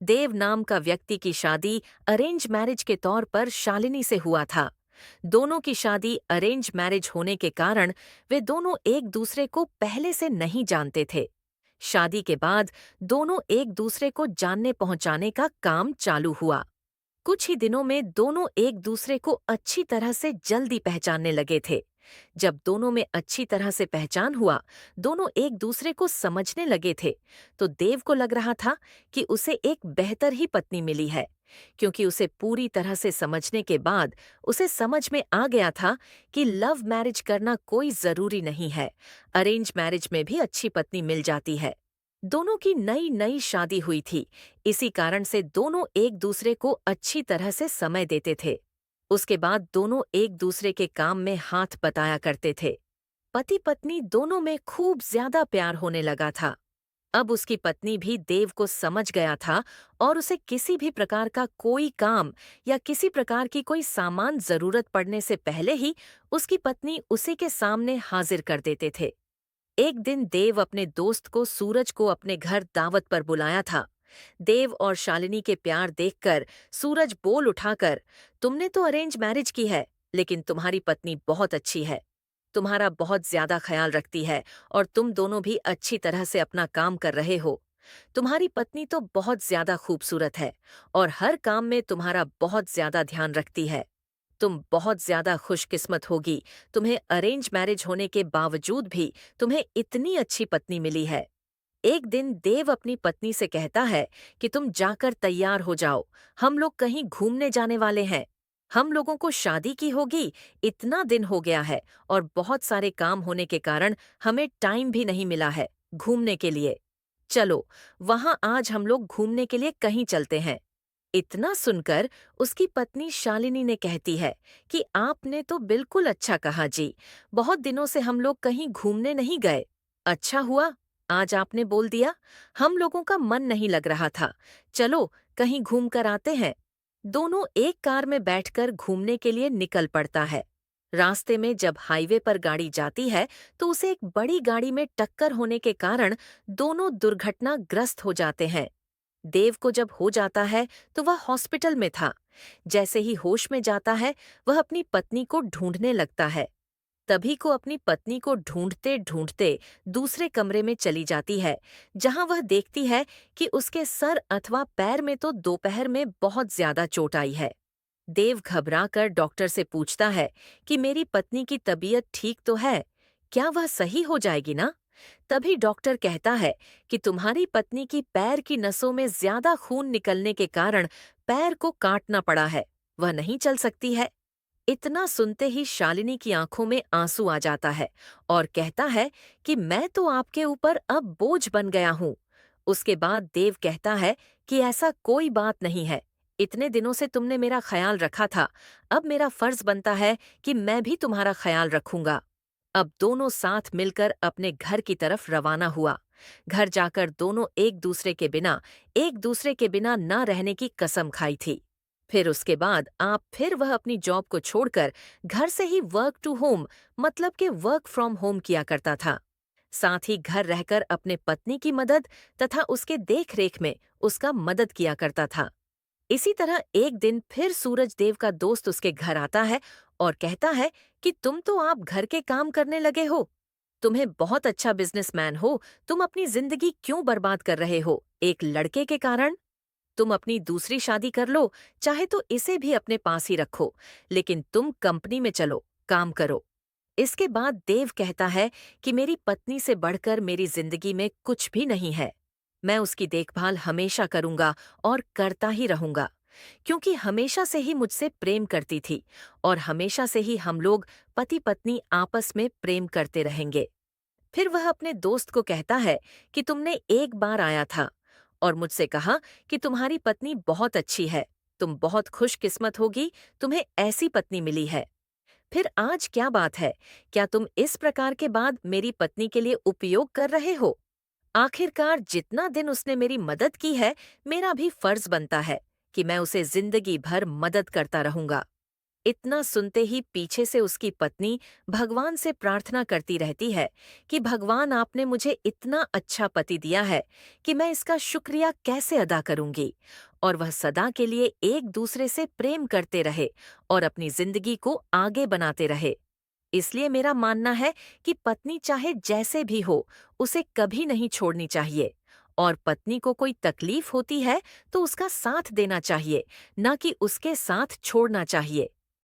देव नाम का व्यक्ति की शादी अरेंज मैरिज के तौर पर शालिनी से हुआ था। दोनों की शादी अरेंज मैरिज होने के कारण वे दोनों एक दूसरे को पहले से नहीं जानते थे। शादी के बाद दोनों एक दूसरे को जानने पहुंचाने का काम चालू हुआ। कुछ ही दिनों में दोनों एक दूसरे को अच्छी तरह से जल्दी पहचानने लगे थे। जब दोनों में अच्छी तरह से पहचान हुआ, दोनों एक दूसरे को समझने लगे थे, तो देव को लग रहा था कि उसे एक बेहतर ही पत्नी मिली है, क्योंकि उसे पूरी तरह से समझने के बाद उसे समझ में आ गया था कि लव मैरिज करना कोई जरूरी नहीं है, अरेंज मैरिज में भी अच्छी पत्नी मिल जाती है। दोनों की नई नई शादी हुई थी, इसी कारण से दोनों एक दूसरे को अच्छी तरह से समय देते थे। उसके बाद दोनों एक दूसरे के काम में हाथ बटाया करते थे। पति पत्नी दोनों में खूब ज्यादा प्यार होने लगा था। अब उसकी पत्नी भी देव को समझ गया था और उसे किसी भी प्रकार का कोई काम या किसी प्रकार की कोई सामान जरूरत पड़ने से पहले ही उसकी पत्नी उसी के सामने हाजिर कर देते थे। एक दिन देव अपने दोस्त को सूरज को अपने घर दावत पर बुलाया था। देव और शालिनी के प्यार देखकर सूरज बोल उठाकर, तुमने तो अरेंज मैरिज की है, लेकिन तुम्हारी पत्नी बहुत अच्छी है, तुम्हारा बहुत ज्यादा ख्याल रखती है और तुम दोनों भी अच्छी तरह से अपना काम कर रहे हो। तुम्हारी पत्नी तो बहुत ज्यादा खूबसूरत है और हर काम में तुम्हारा बहुत ज्यादा ध्यान रखती है। तुम बहुत ज्यादा खुशकिस्मत होगी, तुम्हें अरेंज मैरिज होने के बावजूद भी तुम्हें इतनी अच्छी पत्नी मिली है। एक दिन देव अपनी पत्नी से कहता है कि तुम जाकर तैयार हो जाओ, हम लोग कहीं घूमने जाने वाले हैं। हम लोगों को शादी की होगी, इतना दिन हो गया है और बहुत सारे काम होने के कारण हमें टाइम भी नहीं मिला है घूमने के लिए। चलो, वहां आज हम लोग घूमने के लिए कहीं चलते हैं। इतना सुनकर उसकी पत्नी शालिनी ने कहती है कि आपने तो बिल्कुल अच्छा कहा जी, बहुत दिनों से हम लोग कहीं घूमने नहीं गए। अच्छा हुआ आज आपने बोल दिया, हम लोगों का मन नहीं लग रहा था। चलो, कहीं घूम कर आते हैं। दोनों एक कार में बैठकर घूमने के लिए निकल पड़ता है। रास्ते में जब हाईवे पर गाड़ी जाती है तो उसे एक बड़ी गाड़ी में टक्कर होने के कारण दोनों दुर्घटनाग्रस्त हो जाते हैं। देव को जब हो जाता है तो वह हॉस्पिटल में था। जैसे ही होश में जाता है, वह अपनी पत्नी को ढूंढने लगता है। तभी को अपनी पत्नी को ढूंढते ढूंढते दूसरे कमरे में चली जाती है, जहां वह देखती है कि उसके सर अथवा पैर में तो दोपहर में बहुत ज्यादा चोट आई है। देव घबराकर डॉक्टर से पूछता है कि मेरी पत्नी की तबीयत ठीक तो है, क्या वह सही हो जाएगी ना? तभी डॉक्टर कहता है कि तुम्हारी पत्नी की पैर की नसों में ज्यादा खून निकलने के कारण पैर को काटना पड़ा है, वह नहीं चल सकती है। इतना सुनते ही शालिनी की आंखों में आंसू आ जाता है और कहता है कि मैं तो आपके ऊपर अब बोझ बन गया हूं। उसके बाद देव कहता है कि ऐसा कोई बात नहीं है, इतने दिनों से तुमने मेरा ख्याल रखा था, अब मेरा फर्ज बनता है कि मैं भी तुम्हारा ख्याल रखूंगा। अब दोनों साथ मिलकर अपने घर की तरफ रवाना हुआ। घर जाकर दोनों एक दूसरे के बिना ना रहने की कसम खाई थी। फिर उसके बाद फिर वह अपनी जॉब को छोड़कर घर से ही वर्क टू होम, मतलब कि वर्क फ्रॉम होम किया करता था। साथ ही घर रहकर अपने पत्नी की मदद तथा उसके देख रेख में उसका मदद किया करता था। इसी तरह एक दिन फिर सूरज देव का दोस्त उसके घर आता है और कहता है कि तुम तो आप घर के काम करने लगे हो, तुम्हें बहुत अच्छा बिजनेसमैन हो, तुम अपनी जिंदगी क्यों बर्बाद कर रहे हो एक लड़के के कारण? तुम अपनी दूसरी शादी कर लो, चाहे तो इसे भी अपने पास ही रखो, लेकिन तुम कंपनी में चलो, काम करो। इसके बाद देव कहता है कि मेरी पत्नी से बढ़कर मेरी जिंदगी में कुछ भी नहीं है। मैं उसकी देखभाल हमेशा करूंगा और करता ही रहूंगा, क्योंकि हमेशा से ही मुझसे प्रेम करती थी और हमेशा से ही हम लोग पति पत्नी आपस में प्रेम करते रहेंगे। फिर वह अपने दोस्त को कहता है कि तुमने एक बार आया था और मुझसे कहा कि तुम्हारी पत्नी बहुत अच्छी है, तुम बहुत खुशकिस्मत होगी, तुम्हें ऐसी पत्नी मिली है। फिर आज क्या बात है, क्या तुम इस प्रकार के बाद मेरी पत्नी के लिए उपयोग कर रहे हो? आखिरकार जितना दिन उसने मेरी मदद की है, मेरा भी फर्ज बनता है कि मैं उसे जिंदगी भर मदद करता रहूंगा। इतना सुनते ही पीछे से उसकी पत्नी भगवान से प्रार्थना करती रहती है कि भगवान आपने मुझे इतना अच्छा पति दिया है कि मैं इसका शुक्रिया कैसे अदा करूंगी। और वह सदा के लिए एक दूसरे से प्रेम करते रहे और अपनी जिंदगी को आगे बनाते रहे। इसलिए मेरा मानना है कि पत्नी चाहे जैसे भी हो, उसे कभी नहीं छोड़नी चाहिए। और पत्नी को कोई तकलीफ होती है तो उसका साथ देना चाहिए, न कि उसके साथ छोड़ना चाहिए।